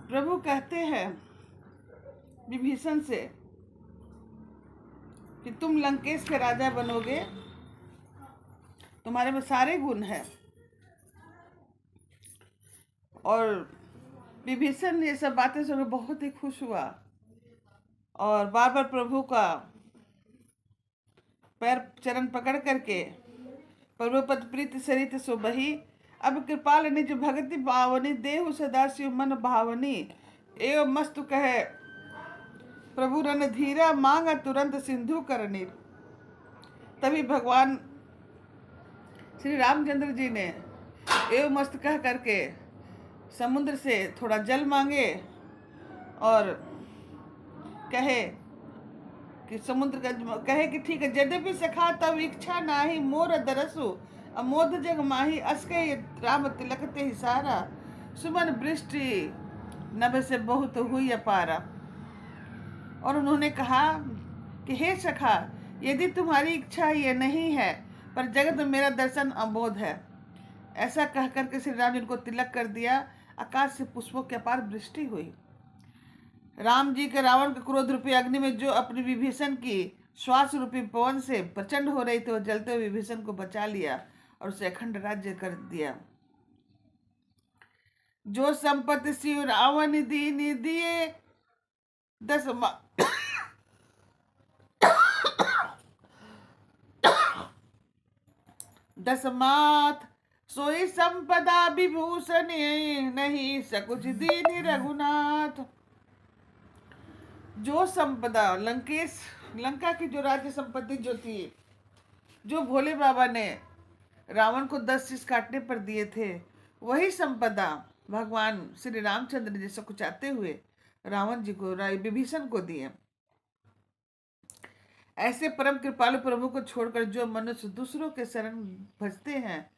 प्रभु कहते हैं विभीषण से कि तुम लंकेश के राजा बनोगे, तुम्हारे में सारे गुण हैं। और विभीषण ये सब बातें सुनकर बहुत ही खुश हुआ और बार बार प्रभु का पैर चरण पकड़ करके प्रभु पद प्रीति सरित सो बही, अब कृपाल निज भगति पावनी, देहु सदा शिव मन भावनी। एवं मस्तु कहे प्रभु रन धीरा, मांगा तुरंत सिंधु कर नीर। तभी भगवान श्री रामचंद्र जी ने एवं मस्त कह करके समुद्र से थोड़ा जल मांगे और कहे कि समुद्र का कहे कि ठीक है, यद्यपि सखा तब इच्छा नाही, मोर दरसु अमोद जग माही, अस्के राम तिलक ते ही सारा, सुमन वृष्टि नभ से बहुत हुई अपारा। और उन्होंने कहा कि हे सखा, यदि तुम्हारी इच्छा ये नहीं है, पर जगत में मेरा दर्शन अमोद है। ऐसा कह करके श्री राम जी को तिलक कर दिया। आकाश से पुष्पों की अपार वृष्टि हुई। राम जी के रावण के क्रोध रूपी अग्नि में जो अपनी विभीषण की श्वास रूपी पवन से प्रचंड हो रही थी, वो जलते हुए विभीषण को बचा लिया और उसे अखंड राज्य कर दिया। जो संपत्ति शिव रावण दीनी दिए, दस माथ सोई संपदा विभूषण, नहीं सकुच दीनी रघुनाथ। जो संपदा लंका की जो राज्य संपत्ति जो थी, जो भोले बाबा ने रावण को 10 शीश काटने पर दिए थे, वही संपदा भगवान श्री रामचंद्र जी से कुचाते हुए रावण जी को विभीषण को दिए। ऐसे परम कृपालु प्रभु को छोड़कर जो मनुष्य दूसरों के शरण भजते हैं,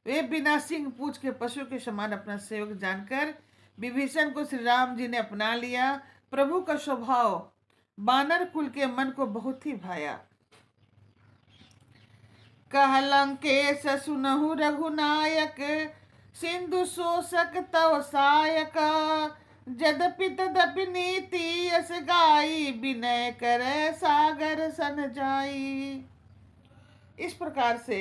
वे बिना सिंह पूछ के पशु के समान अपना सेवक जानकर विभीषण को श्री राम जी ने अपना लिया। प्रभु का स्वभाव बानर कुल के मन को बहुत ही भाया। कह लंकेश सुनहु रघुनायक, सिंधु शोषक तव सायक, जदपि तदपि नीति यस गाई, विनय करे सागर सन जाई। इस प्रकार से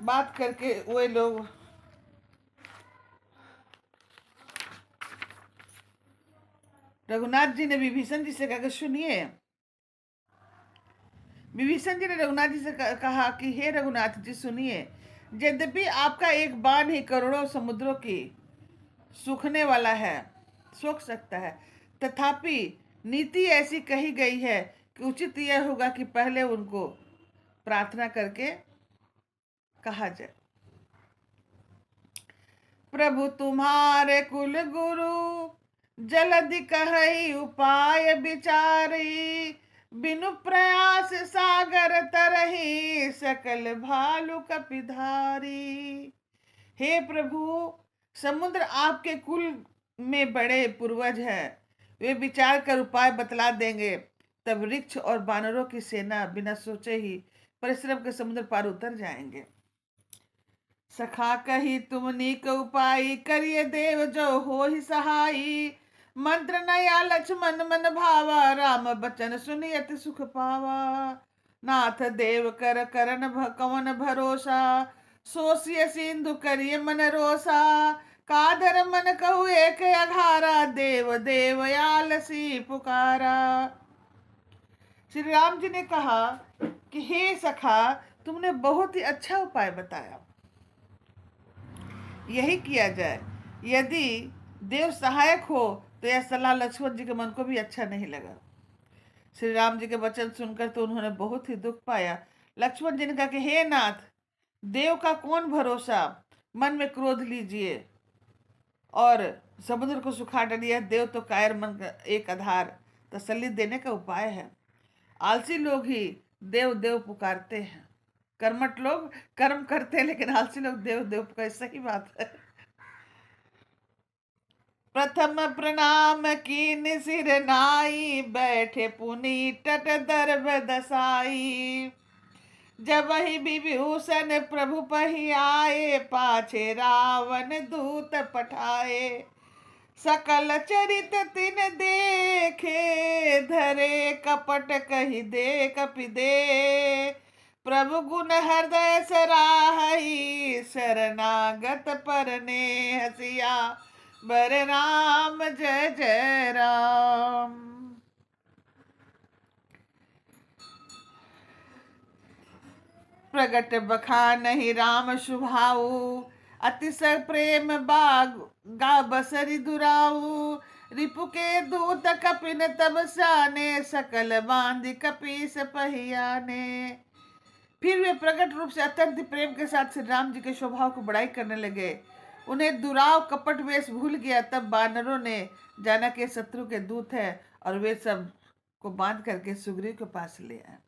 बात करके वे लोग रघुनाथ जी ने विभीषण जी से कहा, सुनिए, विभीषण जी ने रघुनाथ जी से कहा कि हे रघुनाथ जी सुनिए, यद्यपि आपका एक बाण ही करोड़ों समुद्रों की सूखने वाला है, सोख सकता है, तथापि नीति ऐसी कही गई है कि उचित यह होगा कि पहले उनको प्रार्थना करके कहा जाए। प्रभु तुम्हारे कुल गुरु, जलदि कहई उपाय विचारी, बिनु प्रयास सागर तरही, सकल भालु कपिधारी। हे प्रभु, समुद्र आपके कुल में बड़े पूर्वज हैं, वे विचार कर उपाय बतला देंगे। तब वृक्ष और बानरों की सेना बिना सोचे ही परिश्रम के समुद्र पार उतर जाएंगे। सखा कही तुम नीक उपाय, करिए देव जो हो ही सहाई, मंत्र नया लक्ष्मण मन भावा, राम बचन सुनि अति सुख पावा। नाथ देव कर करन कवन भरोसा, सोसिय सिंधु करिए मन रोसा, काधर मन कहु एक अघारा, देव देव आलसी पुकारा। श्री राम जी ने कहा कि हे सखा, तुमने बहुत ही अच्छा उपाय बताया, यही किया जाए। यदि देव सहायक हो तो यह सलाह लक्ष्मण जी के मन को भी अच्छा नहीं लगा। श्री राम जी के वचन सुनकर तो उन्होंने बहुत ही दुख पाया। लक्ष्मण जी ने कहा कि हे नाथ, देव का कौन भरोसा, मन में क्रोध लीजिए और समुद्र को सुखा डालिए। देव तो कायर मन का एक आधार तसल्ली देने का उपाय है। आलसी लोग ही देव देव पुकारते हैं, कर्मठ लोग कर्म करते हैं, लेकिन आलसी लोग देव देव पुकार। सही बात है। प्रथम प्रणाम कीन सिर नाई, बैठे पुनि तट दर्भ दसाई, जब ही विभूषण प्रभु पही आए, पाछे रावण दूत पठाए, सकल चरित तिन देखे, धरे कपट कही दे कपि दे। प्रभु गुण हृदय सराहई, शरणागत परने हसिया। बर राम जय जय राम। प्रगट बखानहि राम शुभाऊ, अतिशय प्रेम बाग गा बसरि दुराऊ। रिपु के दूत कपिन तब साने, सकल बांधि कपीस पहियाने। फिर वे प्रकट रूप से अत्यंत प्रेम के साथ श्री राम जी के स्वभाव को बड़ाई करने लगे। उन्हें दुराव कपट वेश भूल गया। तब बानरों ने जाना कि शत्रु के दूत है, और वे सब को बांध करके सुग्रीव के पास ले आए।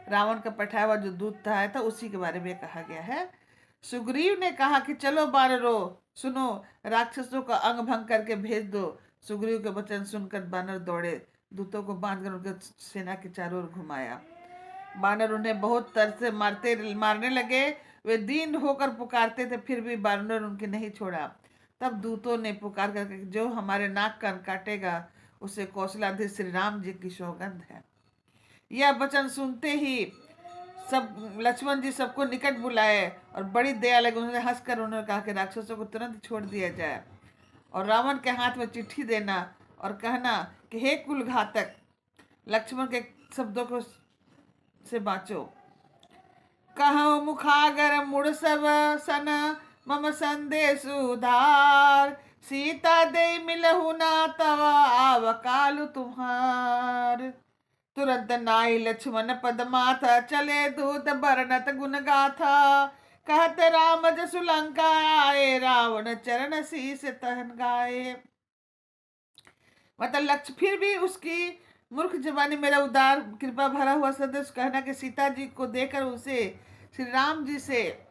रावण का पठाया हुआ जो दूत आया था उसी के बारे में कहा गया है। सुग्रीव ने कहा कि चलो बानरों, सुनो, राक्षसों का अंग भंग करके भेज दो। सुग्रीव के वचन सुनकर बानर दौड़े, दूतों को बांधकर उनके सेना के चारों ओर घुमाया। बानर उन्हें बहुत तरह से मारने लगे। वे दीन होकर पुकारते थे, फिर भी बानर उनके नहीं छोड़ा। तब दूतों ने पुकार करके, जो हमारे नाक कान काटेगा उसे कौशलाधीश श्री राम जी की सौगंध है। यह वचन सुनते ही सब लक्ष्मण जी सबको निकट बुलाए और बड़ी दया लगी। उन्होंने हंसकर उन्होंने कहा कि राक्षसों को तुरंत छोड़ दिया जाए, और रावण के हाथ में चिट्ठी देना और कहना कि हे कुल घातक, लक्ष्मण के शब्दों को से बाँचो। कहो मुखागर मुड़ सब सन, मम संदेश उधार। सीता दे मिलहु ना तव, आव कालु तुम्हार। तुरंत नाई लक्ष्मण पद माथा, चले दूत बरनत गुण गाथा। कहत राम जसु लंका आए, रावण चरण शीस तहन गाए। मतलब लक्ष्य फिर भी उसकी मूर्ख जवानी मेरा उदार कृपा भरा हुआ संदेश कहना कि सीता जी को देकर उसे श्री राम जी से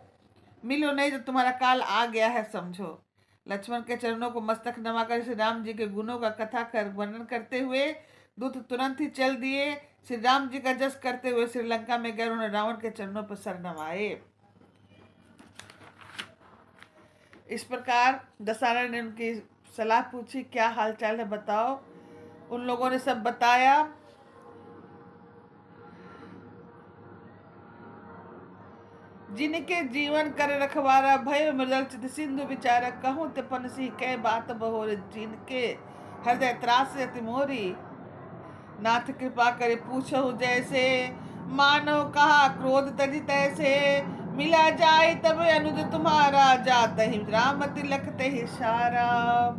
मिलो, नहीं तो तुम्हारा काल आ गया है समझो। लक्ष्मण के चरणों को मस्तक नवाकर श्री राम जी के गुणों का कथा कर वर्णन करते हुए दूत तुरंत ही चल दिए। श्री राम जी का जस करते हुए श्रीलंका में गए। उन्होंने रावण के चरणों पर सर नवाए। इस प्रकार दशहरा ने उनकी सलाह पूछी, क्या हालचाल है बताओ। उन लोगों ने सब बताया। जिनके जीवन कर रखवारा, भय मृदल चित सिंधु विचारक। कहूँ ते पनसी कै बात बहोर, जिनके हृदय त्रास अति मोरी। नाथ कृपा करे पूछो जैसे, मानो कहा क्रोध तजी तैसे। मिला जाए तब अनुज तुम्हारा, जात ही राम तिलक ते सारा।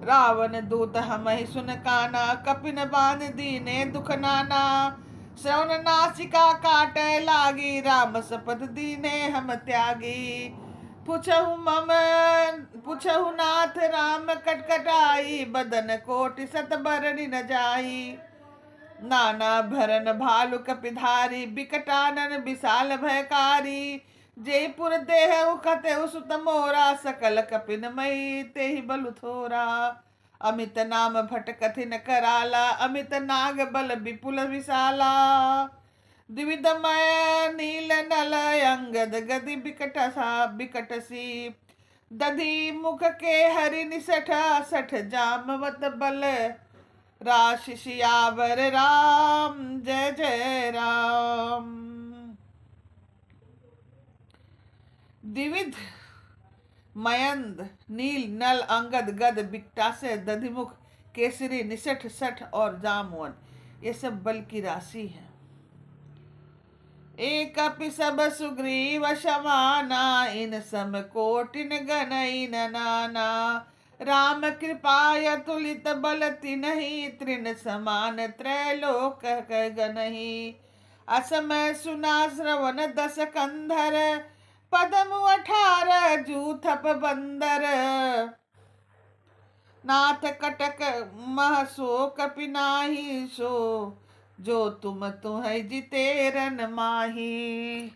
रावण दूत हम ही सुन काना, कपिन बांध दीने दुख नाना। श्रवण नासिका काटे लागी, राम शपथ दीने हम त्यागी। पूछहु नाथ राम कटकटाई, बदन कोटि सत बरनि न जाई। नाना भरन भालु कपिधारी, बिकटानन विशाल भयकारी। जयपुर देह उखते सुत मोरा, सकल कपिन मई ते ही बलु थोरा। अमित नाम भट कथिन कराला, अमित नाग बल विपुल विशाला। द्विविधमय नील नल अंगद, गति बिकटसी। दधि मुख के हरि निसठ, सठ जामवत बल। राशि सियावर राम जय जय राम। द्विविध मयंद नील नल अंगद गद बिकटासे, दधिमुख केसरी निसठ सठ और जामवन, ये सब बल की राशि है। एक सब सुग्रीव समाना, इन सम कोटिन गनई नाना। राम कृपाय तुलित बल तिन्हि, तृण समान त्रैलोक गनहि। असमय सुना श्रवण दस कंधर, पदम 18 जूथप बंदर। नाथ कटक मह सो कपि नाही सो, जो तुम तुह जितेरन माही।